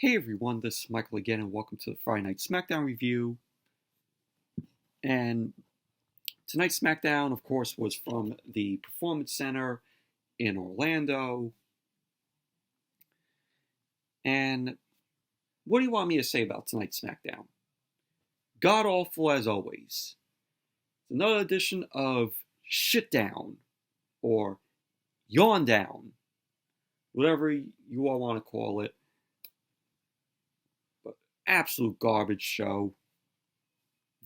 Hey everyone, this is Michael again, and welcome to the Friday Night Smackdown review. And tonight's Smackdown, of course, was from the Performance Center in Orlando. And what do you want me to say about tonight's Smackdown? God awful as always. It's another edition of Shit Down, or Yawn Down, whatever you all want to call it. Absolute garbage show.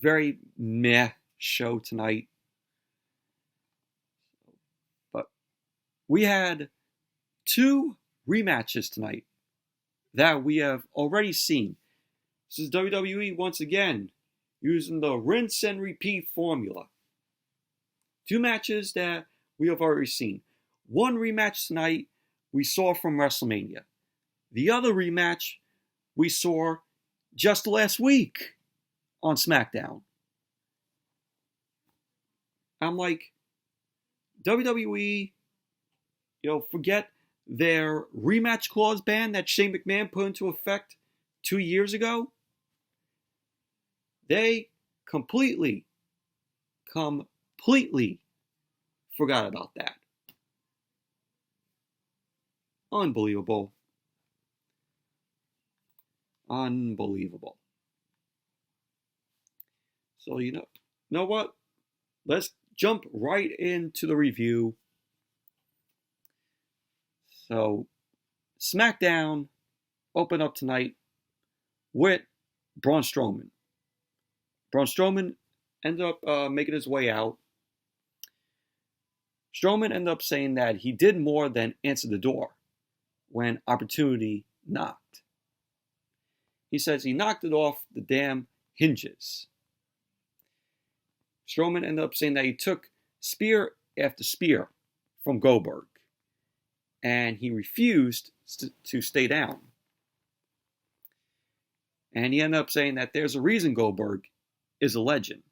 Very meh show tonight. But we had two rematches tonight that we have already seen. This is WWE once again using the rinse and repeat formula. Two matches that we have already seen. One rematch tonight we saw from WrestleMania. The other rematch we saw just last week on Smackdown. I'm like, WWE, forget their rematch clause ban that Shane McMahon put into effect 2 years ago. They completely forgot about that. Unbelievable. So you know what? Let's jump right into the review. So SmackDown opened up tonight with Braun Strowman. Braun Strowman ended up making his way out. Strowman ended up saying that he did more than answer the door when opportunity knocked. He says he knocked it off the damn hinges. Strowman ended up saying that he took spear after spear from Goldberg, and he refused to stay down. And he ended up saying that there's a reason Goldberg is a legend.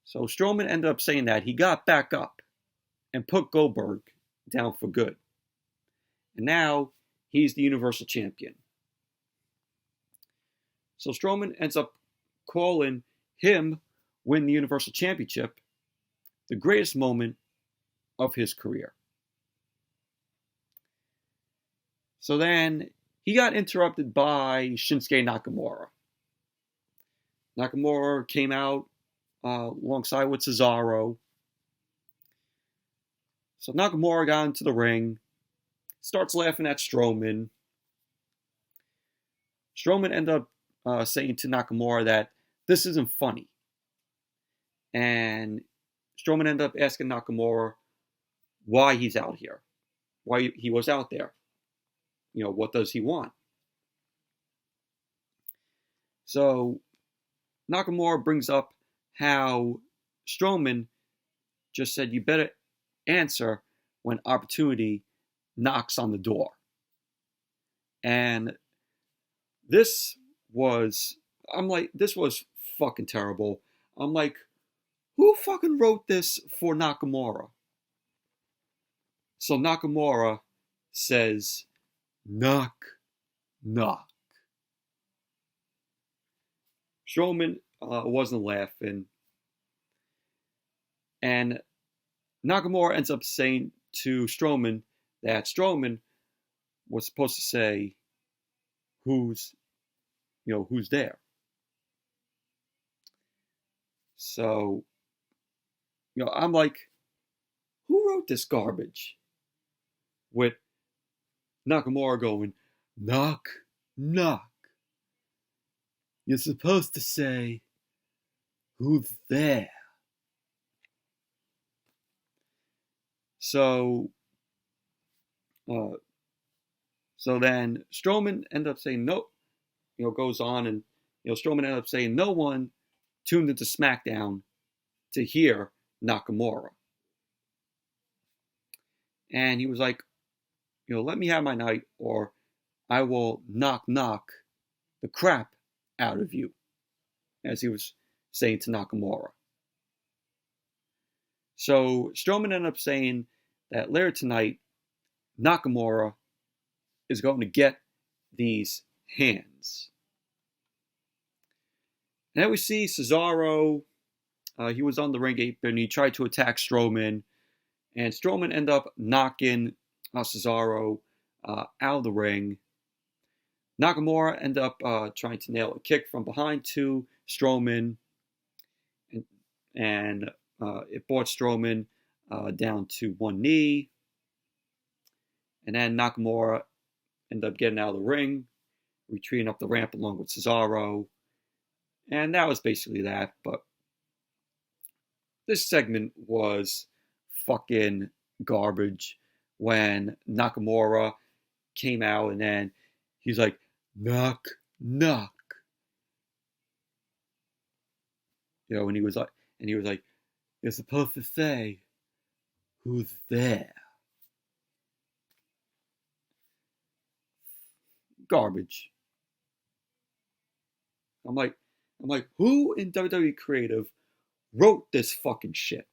So Strowman ended up saying that he got back up and put Goldberg down for good. And now he's the Universal Champion. So Strowman ends up calling him win the Universal Championship the greatest moment of his career. So then he got interrupted by Shinsuke Nakamura. Nakamura came out alongside with Cesaro. So Nakamura got into the ring, starts laughing at Strowman. Strowman ended up saying to Nakamura that this isn't funny. And Strowman ended up asking Nakamura why he's out here, why he was out there. What does he want? So Nakamura brings up how Strowman just said, you better answer when opportunity knocks on the door. And this was fucking terrible. I'm like, who fucking wrote this for Nakamura? So Nakamura says, knock, knock. Strowman wasn't laughing. And Nakamura ends up saying to Strowman that Strowman was supposed to say, who's there. So, I'm like, who wrote this garbage? With Nakamura going, knock, knock. You're supposed to say, who's there? So then Strowman ended up saying no, goes on, and Strowman ended up saying no one tuned into SmackDown to hear Nakamura. And he was like, let me have my night, or I will knock the crap out of you, as he was saying to Nakamura. So Strowman ended up saying that later tonight, Nakamura is going to get these hands. And then we see Cesaro. He was on the ring apron. He tried to attack Strowman. And Strowman ended up knocking Cesaro out of the ring. Nakamura ended up trying to nail a kick from behind to Strowman. And it brought Strowman down to one knee. And then Nakamura ended up getting out of the ring, retreating up the ramp along with Cesaro. And that was basically that. But this segment was fucking garbage when Nakamura came out and then he's like, knock, knock. You know, and he was like, you're supposed to say, who's there? Garbage. I'm like, who in WWE Creative wrote this fucking shit?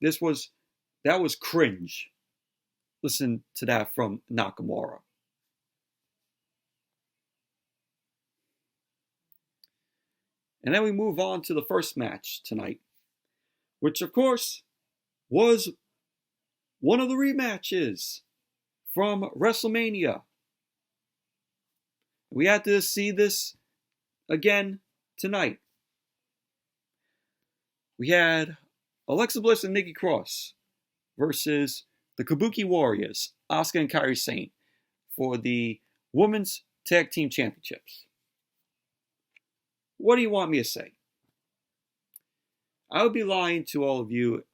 That was cringe. Listen to that from Nakamura. And then we move on to the first match tonight, which of course was one of the rematches from WrestleMania. We had to see this again tonight. We had Alexa Bliss and Nikki Cross versus the Kabuki Warriors, Asuka and Kairi Sane, for the Women's Tag Team Championships. What do you want me to say? I would be lying to all of you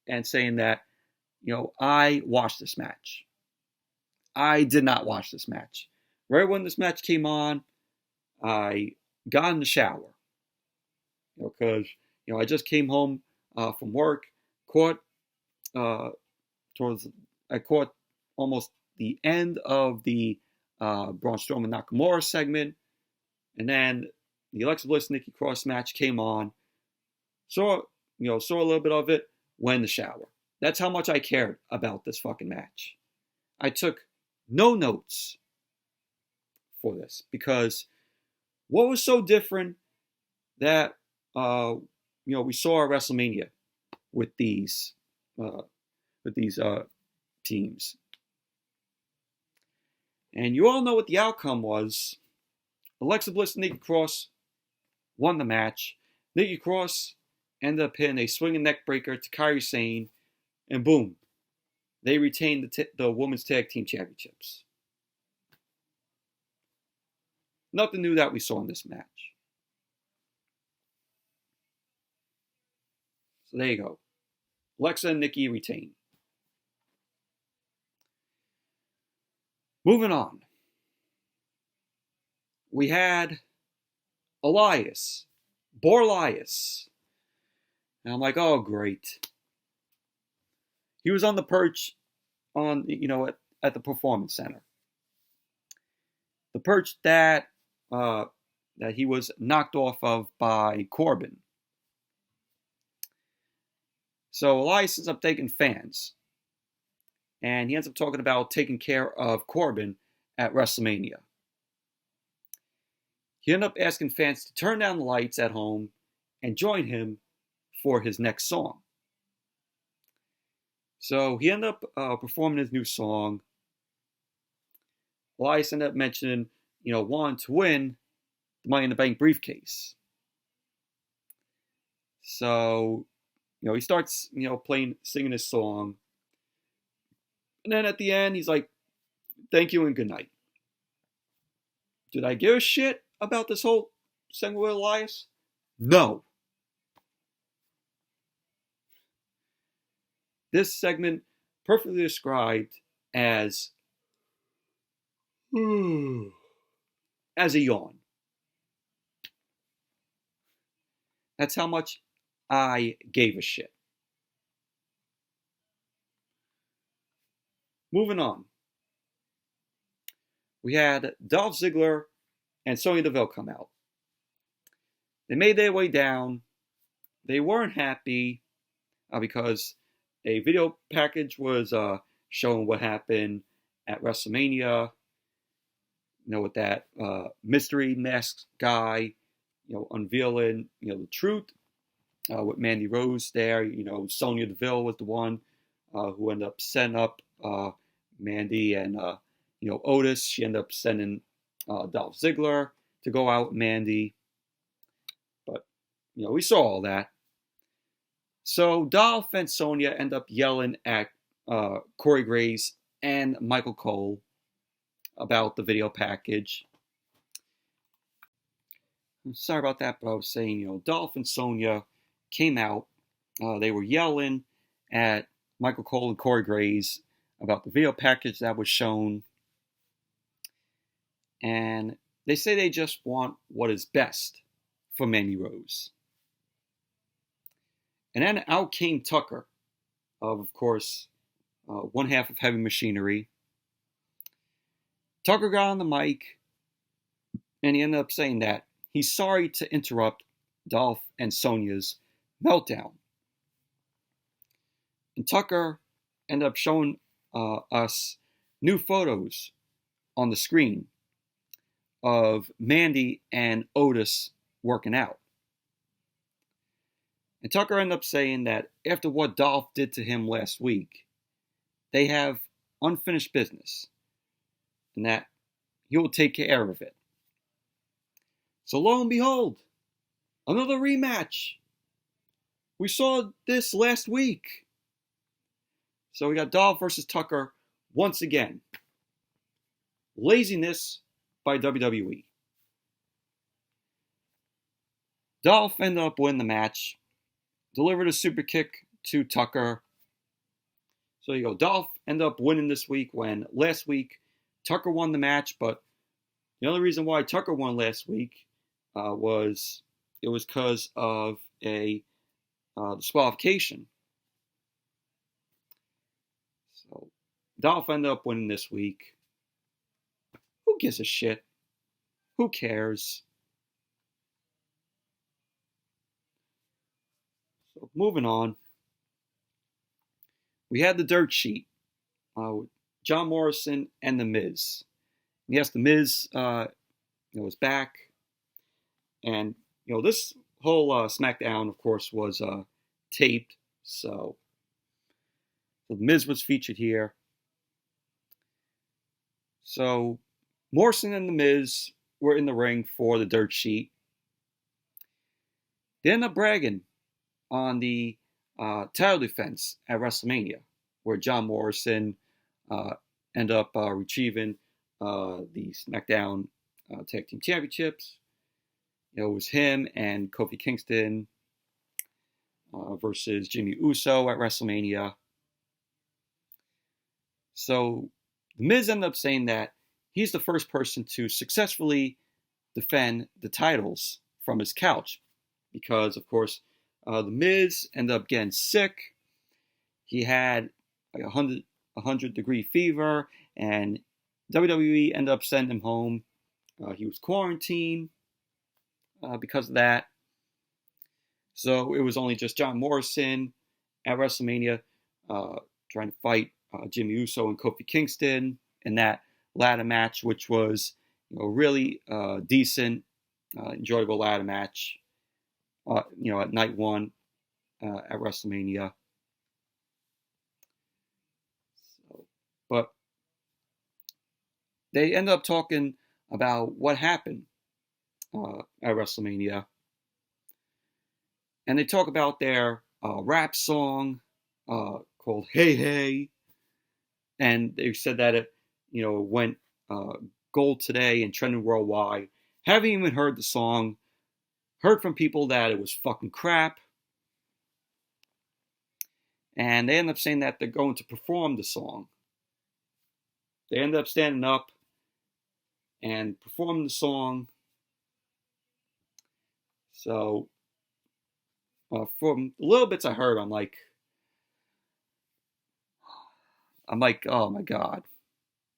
and saying that, you know, I watched this match. I did not watch this match. Right when this match came on, I got in the shower. You know, because, you know, I just came home from work, caught almost the end of the Braun Strowman Nakamura segment, and then the Alexa Bliss Nikki Cross match came on. Saw a little bit of it, went in the shower. That's how much I cared about this fucking match. I took no notes for this because what was so different that we saw at WrestleMania with these teams, and you all know what the outcome was. Alexa Bliss and Nikki Cross won the match. Nikki Cross ended up hitting a swinging neck breaker to Kairi Sane, and boom, they retained the Women's Tag Team Championships. Nothing new that we saw in this match. So there you go. Alexa and Nikki retain. Moving on. We had Elias, Borlias. And I'm like, oh, great. He was on the perch at the Performance Center. The perch that he was knocked off of by Corbin. So Elias ends up taking fans. And he ends up talking about taking care of Corbin at WrestleMania. He ended up asking fans to turn down the lights at home and join him for his next song. So he ended up performing his new song. Elias ended up mentioning, wanting to win the Money in the Bank briefcase. So, he starts, singing his song. And then at the end, he's like, thank you and good night. Did I give a shit about this whole segment with Elias? No. This segment perfectly described as a yawn. That's how much I gave a shit. Moving on. We had Dolph Ziggler and Sonya Deville come out. They made their way down. They weren't happy because a video package was showing what happened at WrestleMania. With that mystery mask guy, unveiling, the truth. With Mandy Rose there, Sonya Deville was the one who ended up setting up Mandy and, Otis. She ended up sending Dolph Ziggler to go out with Mandy. But, we saw all that. So Dolph and Sonya end up yelling at Corey Graves and Michael Cole about the video package. I'm sorry about that, but I was saying, Dolph and Sonya came out. They were yelling at Michael Cole and Corey Graves about the video package that was shown. And they say they just want what is best for Mandy Rose. And then out came Tucker, of course, one half of Heavy Machinery. Tucker got on the mic, and he ended up saying that he's sorry to interrupt Dolph and Sonya's meltdown. And Tucker ended up showing us new photos on the screen of Mandy and Otis working out. And Tucker ended up saying that after what Dolph did to him last week, they have unfinished business and that he will take care of it. So lo and behold, another rematch. We saw this last week. So we got Dolph versus Tucker once again. Laziness by WWE. Dolph ended up winning the match. Delivered a super kick to Tucker. So you go. Dolph ended up winning this week when last week Tucker won the match. But the only reason why Tucker won last week was because of a disqualification. So Dolph ended up winning this week. Who gives a shit? Who cares? So moving on. We had the dirt sheet. John Morrison and The Miz. And yes, The Miz was back. And, this whole Smackdown, of course, was taped. So The Miz was featured here. So Morrison and The Miz were in the ring for the dirt sheet. They ended up bragging on the title defense at WrestleMania, where John Morrison ended up retrieving the Smackdown Tag Team Championships. It was him and Kofi Kingston versus Jimmy Uso at WrestleMania. So The Miz ended up saying that he's the first person to successfully defend the titles from his couch. Because, of course, The Miz ended up getting sick. He had like 100-degree fever, and WWE ended up sending him home. He was quarantined because of that. So it was only just John Morrison at WrestleMania trying to fight Jimmy Uso and Kofi Kingston in that ladder match, which was really decent, enjoyable ladder match. At night one at WrestleMania. But they end up talking about what happened at WrestleMania. And they talk about their rap song called Hey Hey. And they said that it, went gold today and trending worldwide. Haven't even heard the song. Heard from people that it was fucking crap. And they end up saying that they're going to perform the song. They end up standing up and performing the song. So, from the little bits I heard, I'm like, oh my God.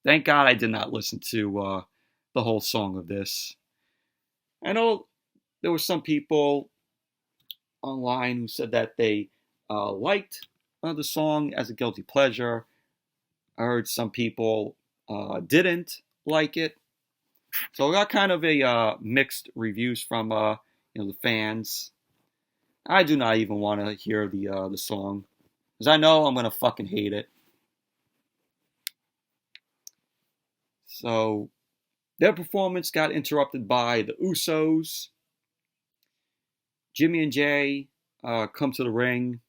Thank God I did not listen to the whole song of this. I know there were some people online who said that they liked the song as a guilty pleasure. I heard some people didn't like it. So I got kind of a mixed reviews from the fans. I do not even want to hear the song, because I know I'm gonna fucking hate it. So their performance got interrupted by the Usos. Jimmy and Jay come to the ring.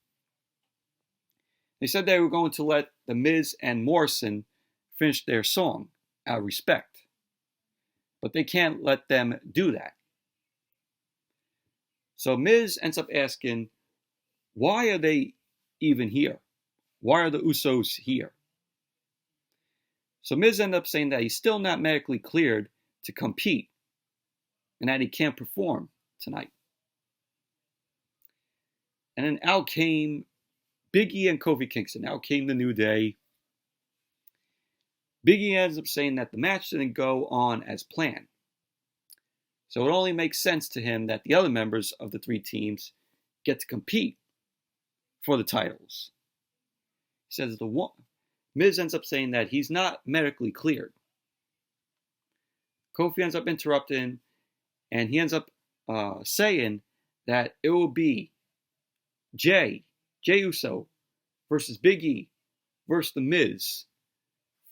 They said they were going to let The Miz and Morrison finish their song out of respect, but they can't let them do that. So Miz ends up asking, why are they even here? Why are the Usos here? So Miz ends up saying that he's still not medically cleared to compete and that he can't perform tonight. And then out came Big E and Kofi Kingston. Out came the New Day. Big E ends up saying that the match didn't go on as planned. So it only makes sense to him that the other members of the three teams get to compete for the titles. He says Miz ends up saying that he's not medically cleared. Kofi ends up interrupting, and he ends up saying that it will be Jay Uso versus Big E versus The Miz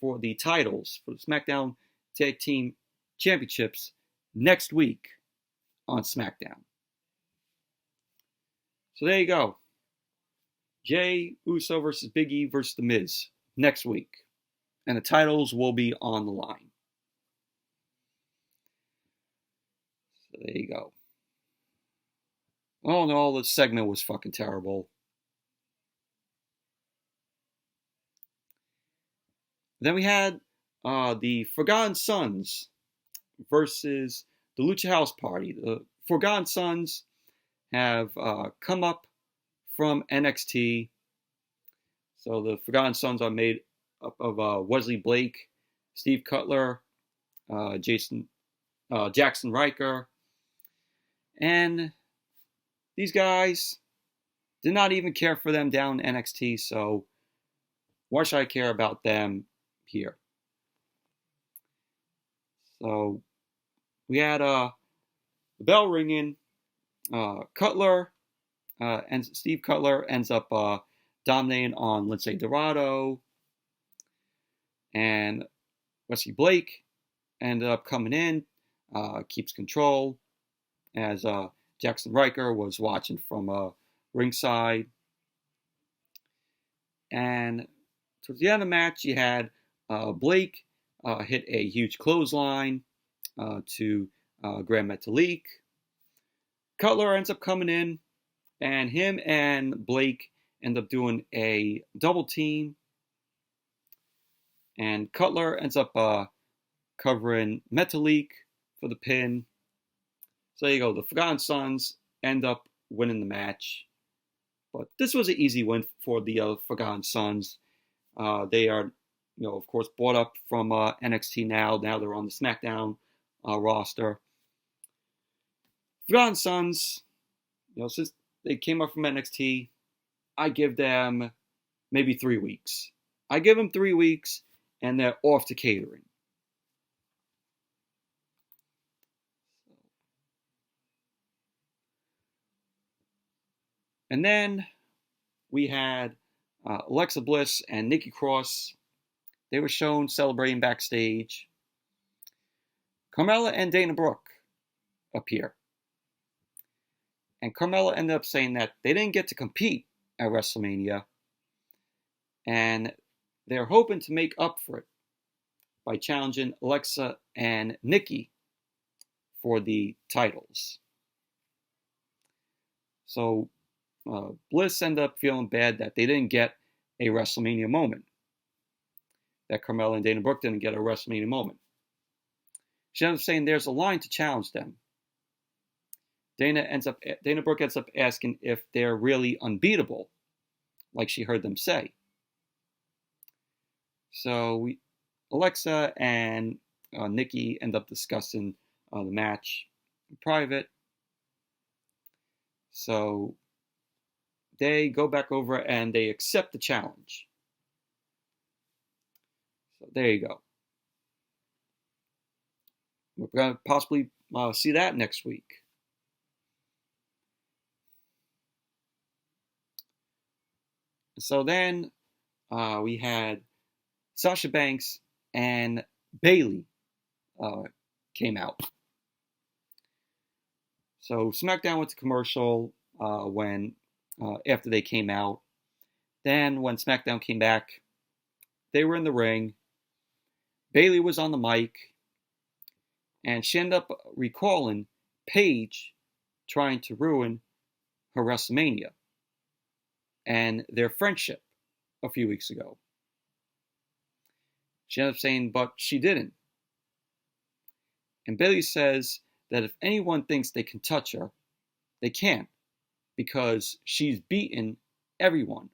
for the titles for the Smackdown Tag Team Championships next week on Smackdown. So there you go. Jay Uso versus Big E versus The Miz next week. And the titles will be on the line. So there you go. Oh no, the segment was fucking terrible. Then we had the Forgotten Sons versus the Lucha House Party. The Forgotten Sons have come up from NXT. So the Forgotten Sons are made up of Wesley Blake, Steve Cutler, Jackson Riker, and these guys did not even care for them down in NXT, so why should I care about them here? So we had the bell ringing. Cutler and Steve Cutler ends up dominating on Lindsay Dorado, and Wesley Blake ended up coming in, keeps control as Jackson Riker was watching from ringside. And towards the end of the match, you had Blake hit a huge clothesline to Grand Metalik. Cutler ends up coming in, and him and Blake end up doing a double team. And Cutler ends up covering Metalik for the pin. So there you go. The Forgotten Sons end up winning the match. But this was an easy win for the Forgotten Sons. They are, of course, brought up from NXT now. Now they're on the Smackdown roster. Forgotten Sons, since they came up from NXT, I give them maybe 3 weeks. I give them 3 weeks, and they're off to catering. And then we had Alexa Bliss and Nikki Cross. They were shown celebrating backstage. Carmella and Dana Brooke appear. And Carmella ended up saying that they didn't get to compete at WrestleMania. And they're hoping to make up for it by challenging Alexa and Nikki for the titles. So Bliss ended up feeling bad that they didn't get a WrestleMania moment. That Carmella and Dana Brooke didn't get a WrestleMania moment. She ended up saying there's a line to challenge them. Dana Brooke ends up asking if they're really unbeatable, like she heard them say. So Alexa and Nikki end up discussing the match in private. So they go back over and they accept the challenge. So there you go. we're going to possibly see that next week. So then we had Sasha Banks and Bayley came out. So SmackDown went to commercial when after they came out. Then when SmackDown came back, they were in the ring. Bayley was on the mic, and she ended up recalling Paige trying to ruin her WrestleMania and their friendship a few weeks ago. She ended up saying, but she didn't. And Bayley says that if anyone thinks they can touch her, they can't, because she's beaten everyone.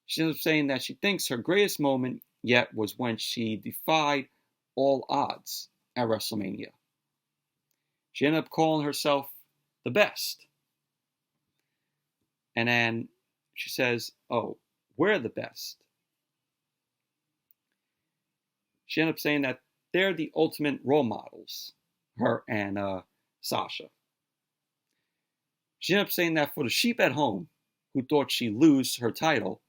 She ends up saying that she thinks her greatest moment yet was when she defied all odds at WrestleMania. She ended up calling herself the best. And then she says, oh, we're the best. She ended up saying that they're the ultimate role models, her and Sasha. She ended up saying that for the sheep at home who thought she'd lose her title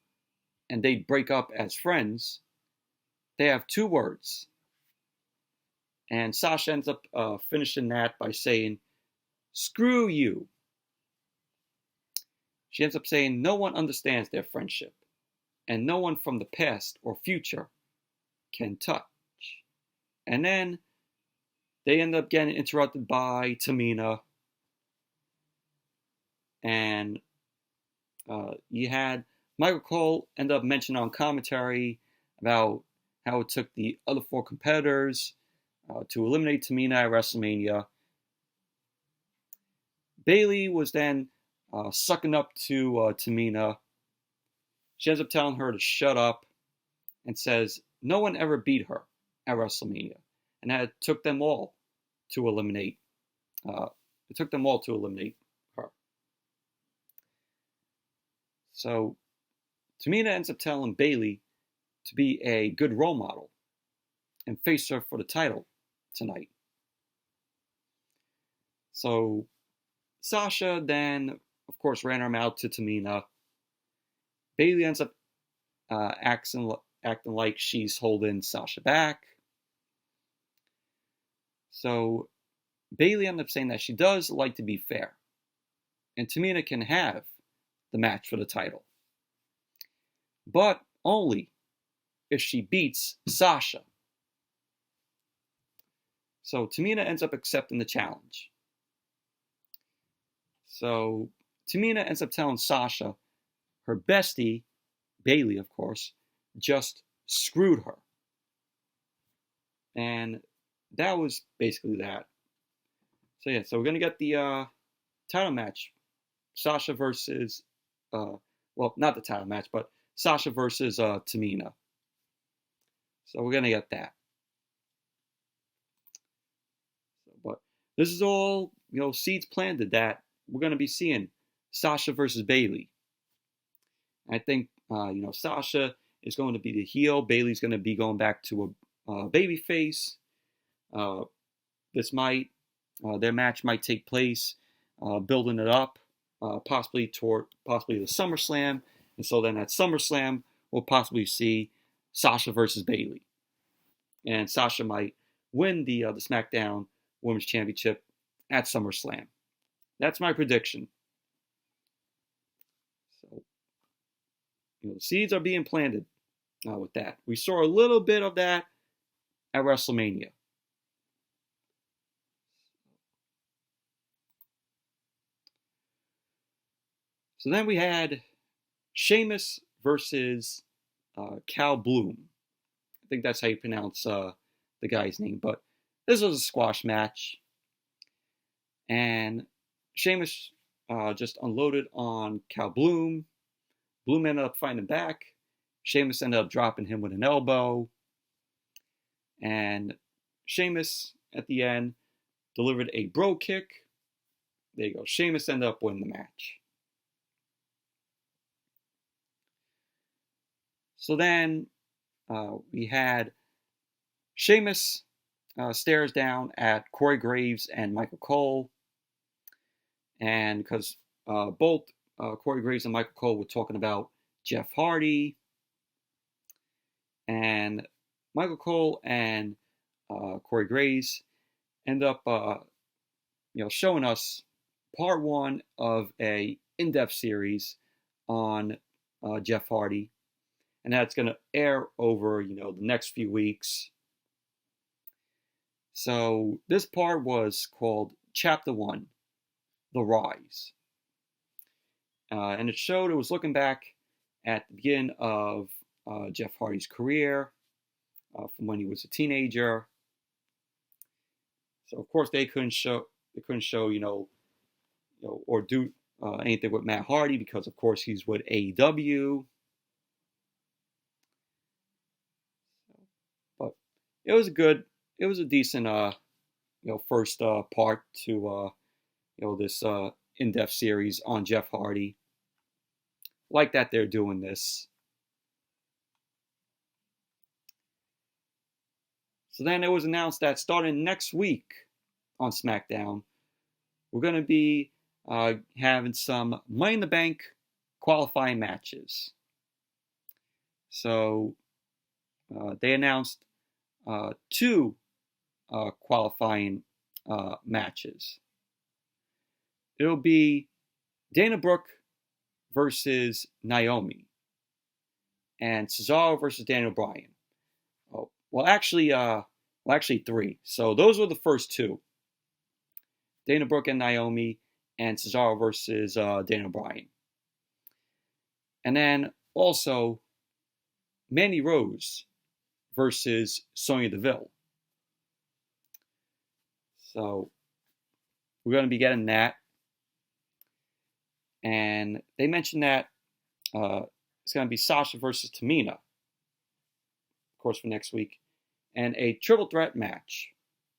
and they'd break up as friends, they have two words. And Sasha ends up finishing that by saying, screw you. She ends up saying no one understands their friendship, and no one from the past or future can touch. And then they end up getting interrupted by Tamina. And you had Michael Cole end up mentioning on commentary about how it took the other four competitors to eliminate Tamina at WrestleMania. Bayley was then sucking up to Tamina. She ends up telling her to shut up and says no one ever beat her at WrestleMania, and that it took them all to eliminate. It took them all to eliminate her. So Tamina ends up telling Bayley to be a good role model and face her for the title tonight. So Sasha then, of course, ran her mouth to Tamina. Bayley ends up acting like she's holding Sasha back. So Bayley ends up saying that she does like to be fair, and Tamina can have the match for the title, but only if she beats Sasha. So Tamina ends up accepting the challenge. So Tamina ends up telling Sasha her bestie, Bayley, of course, just screwed her. And that was basically that. So yeah, so we're going to get the title match. Sasha versus, well, not the title match, but Sasha versus Tamina. So we're going to get that. But this is all, seeds planted that we're going to be seeing Sasha versus Bayley. I think, Sasha is going to be the heel. Bayley's going to be going back to a baby face. Their match might take place, building it up, possibly the SummerSlam. And so then at SummerSlam, we'll possibly see Sasha versus Bayley. And Sasha might win the SmackDown Women's Championship at SummerSlam. That's my prediction. So, the seeds are being planted with that. We saw a little bit of that at WrestleMania. So then we had Sheamus versus Cal Bloom. I think that's how you pronounce the guy's name. But this was a squash match. And Sheamus just unloaded on Cal Bloom. Bloom ended up fighting back. Sheamus ended up dropping him with an elbow. And Sheamus, at the end, delivered a bro kick. There you go. Sheamus ended up winning the match. So then we had Sheamus stares down at Corey Graves and Michael Cole. And because both Corey Graves and Michael Cole were talking about Jeff Hardy. And Michael Cole and Corey Graves end up showing us part one of a in-depth series on Jeff Hardy. And that's going to air over, the next few weeks. So this part was called Chapter 1, The Rise. And it was looking back at the beginning of Jeff Hardy's career, from when he was a teenager. So of course they couldn't show, or do anything with Matt Hardy because of course he's with AEW. But it was a decent, first part to, this in-depth series on Jeff Hardy. Like that they're doing this. So then it was announced that starting next week on Smackdown, we're going to be having some Money in the Bank qualifying matches. So they announced 2 qualifying matches. It'll be Dana Brooke versus Naomi, and Cesaro versus Daniel Bryan. Well, actually 3. So those were the first 2: Dana Brooke and Naomi, and Cesaro versus Daniel Bryan. And then also Mandy Rose versus Sonya Deville. So we're going to be getting that. And they mentioned that it's going to be Sasha versus Tamina, of course, for next week. And a triple threat match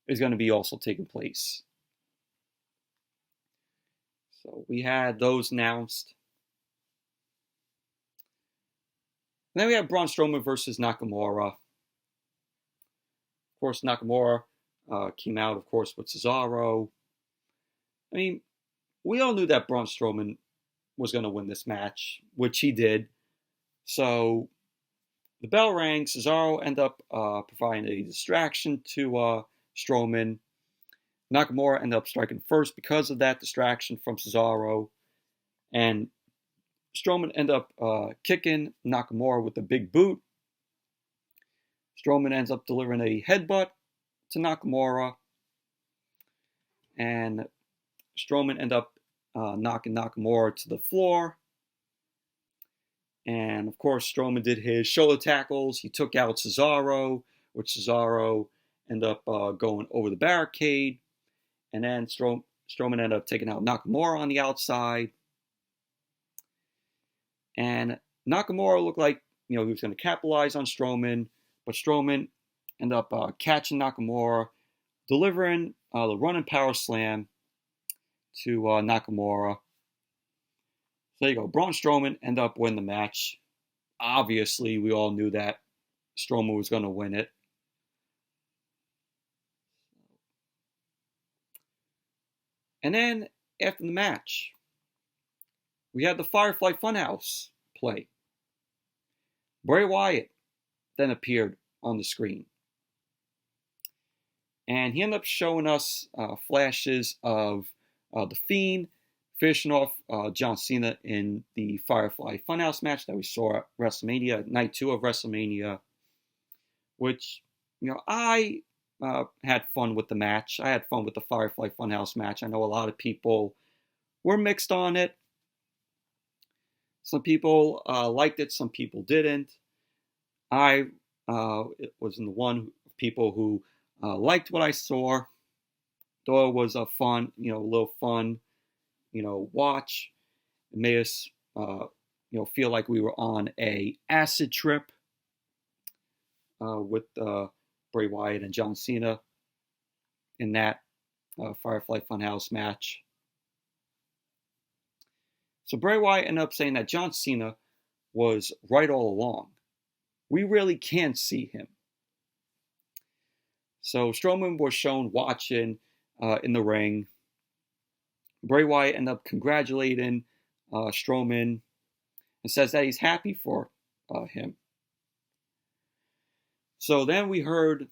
is going to be also taking place. So we had those announced. And then we have Braun Strowman versus Nakamura. Of course, Nakamura came out, of course, with Cesaro. I mean, we all knew that Braun Strowman was going to win this match, which he did. So the bell rang. Cesaro ended up providing a distraction to Strowman. Nakamura ended up striking first because of that distraction from Cesaro. And Strowman ended up kicking Nakamura with a big boot. Strowman ends up delivering a headbutt to Nakamura. And Strowman ended up knocking Nakamura to the floor. And of course, Strowman did his shoulder tackles. He took out Cesaro, which Cesaro ended up going over the barricade. And then Strowman ended up taking out Nakamura on the outside. And Nakamura looked like he was going to capitalize on Strowman, but Strowman ended up catching Nakamura, delivering the running power slam to Nakamura. So there you go. Braun Strowman ended up winning the match. Obviously, we all knew that Strowman was going to win it. And then, after the match, we had the Firefly Funhouse play. Bray Wyatt then appeared on the screen. And he ended up showing us flashes of The Fiend finishing off John Cena in the Firefly Funhouse match that we saw at WrestleMania, night 2 of WrestleMania, which, I had fun with the match. I had fun with the Firefly Funhouse match. I know a lot of people were mixed on it. Some people liked it, some people didn't. I was in the one people who liked what I saw. Thought it was a fun, a little fun, watch. It made us, feel like we were on a acid trip with Bray Wyatt and John Cena in that Firefly Funhouse match. So Bray Wyatt ended up saying that John Cena was right all along. We really can't see him. So Strowman was shown watching in the ring. Bray Wyatt ended up congratulating Strowman and says that he's happy for him. So then we heard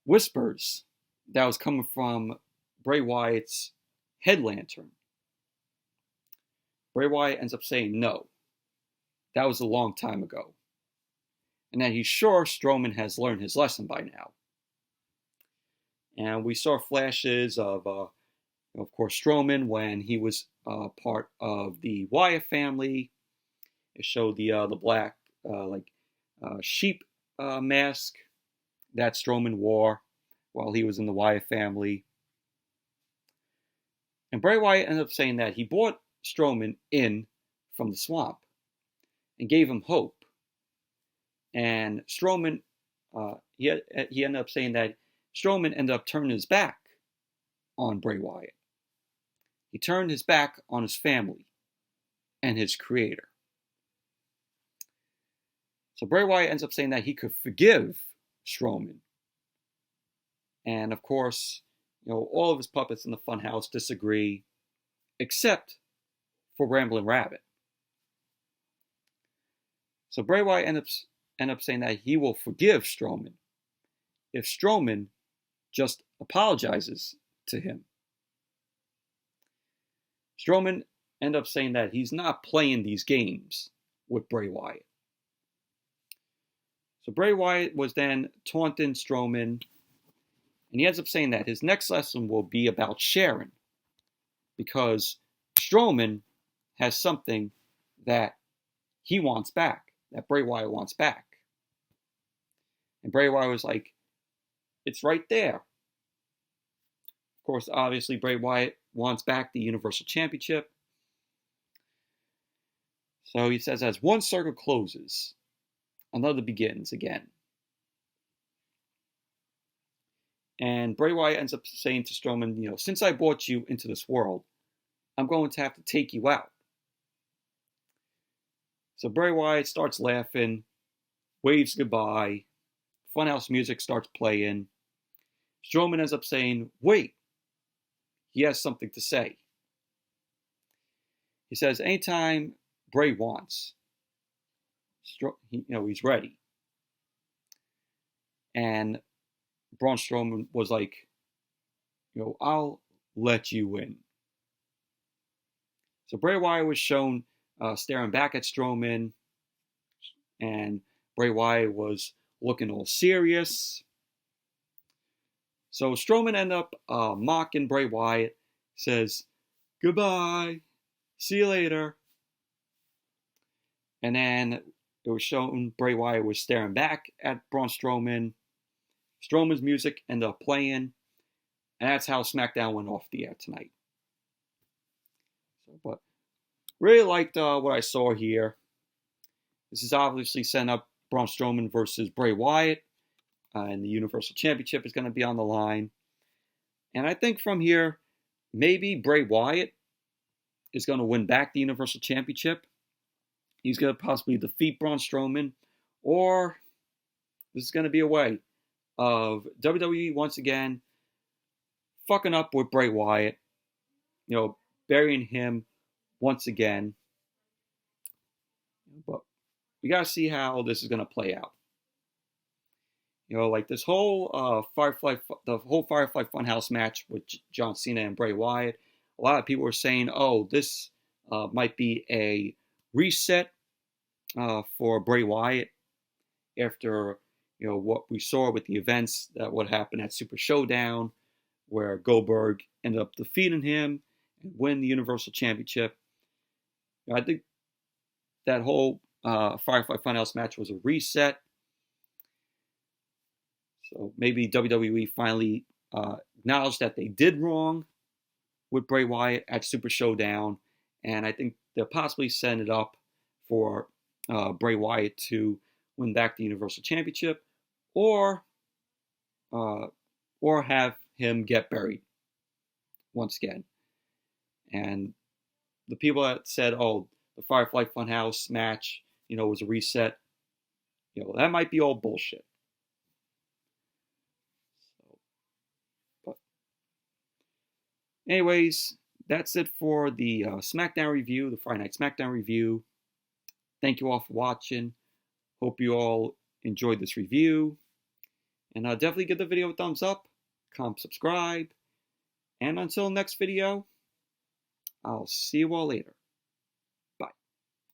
whispers that was coming from Bray Wyatt's head lantern. Bray Wyatt ends up saying no. That was a long time ago. And that he's sure Strowman has learned his lesson by now. And we saw flashes of course, Strowman when he was part of the Wyatt family. It showed the black sheep mask that Strowman wore while he was in the Wyatt family. And Bray Wyatt ended up saying that he brought Strowman in from the swamp and gave him hope. And Strowman, he ended up saying that Strowman ended up turning his back on Bray Wyatt. He turned his back on his family and his creator. So Bray Wyatt ends up saying that he could forgive Strowman. And of course, all of his puppets in the funhouse disagree, except for Ramblin' Rabbit. So Bray Wyatt ends up saying that he will forgive Strowman if Strowman just apologizes to him. Strowman ended up saying that he's not playing these games with Bray Wyatt. So Bray Wyatt was then taunting Strowman, and he ends up saying that his next lesson will be about sharing, because Strowman has something that he wants back, that Bray Wyatt wants back. And Bray Wyatt was like, it's right there. Of course, obviously, Bray Wyatt wants back the Universal Championship. So he says, as one circle closes, another begins again. And Bray Wyatt ends up saying to Strowman, since I brought you into this world, I'm going to have to take you out. So Bray Wyatt starts laughing, waves goodbye, funhouse music starts playing. Strowman ends up saying, wait, he has something to say. He says, anytime Bray wants, he's ready. And Braun Strowman was like, I'll let you in. So Bray Wyatt was shown staring back at Strowman, and Bray Wyatt was looking all serious. So Strowman ended up mocking Bray Wyatt, says, goodbye, see you later. And then it was shown Bray Wyatt was staring back at Braun Strowman. Strowman's music ended up playing, and that's how Smackdown went off the air tonight. But really liked what I saw here. This is obviously setting up Braun Strowman versus Bray Wyatt, and the Universal Championship is going to be on the line. And I think from here, maybe Bray Wyatt is going to win back the Universal Championship. He's going to possibly defeat Braun Strowman, or this is going to be a way of WWE once again fucking up with Bray Wyatt, burying him once again. But we got to see how this is going to play out. Like this whole Firefly Funhouse match with John Cena and Bray Wyatt. A lot of people were saying, this might be a reset for Bray Wyatt after what we saw with the events that would happen at Super Showdown, where Goldberg ended up defeating him and win the Universal Championship. I think that whole Firefly Funhouse match was a reset. So maybe WWE finally acknowledged that they did wrong with Bray Wyatt at Super Showdown, and I think they're possibly setting it up for Bray Wyatt to win back the Universal Championship, or have him get buried once again. And the people that said, the Firefly Funhouse match, was a reset, that might be all bullshit. Anyways, that's it for the SmackDown review, the Friday Night SmackDown review. Thank you all for watching. Hope you all enjoyed this review. And definitely give the video a thumbs up, comment, subscribe. And until next video, I'll see you all later.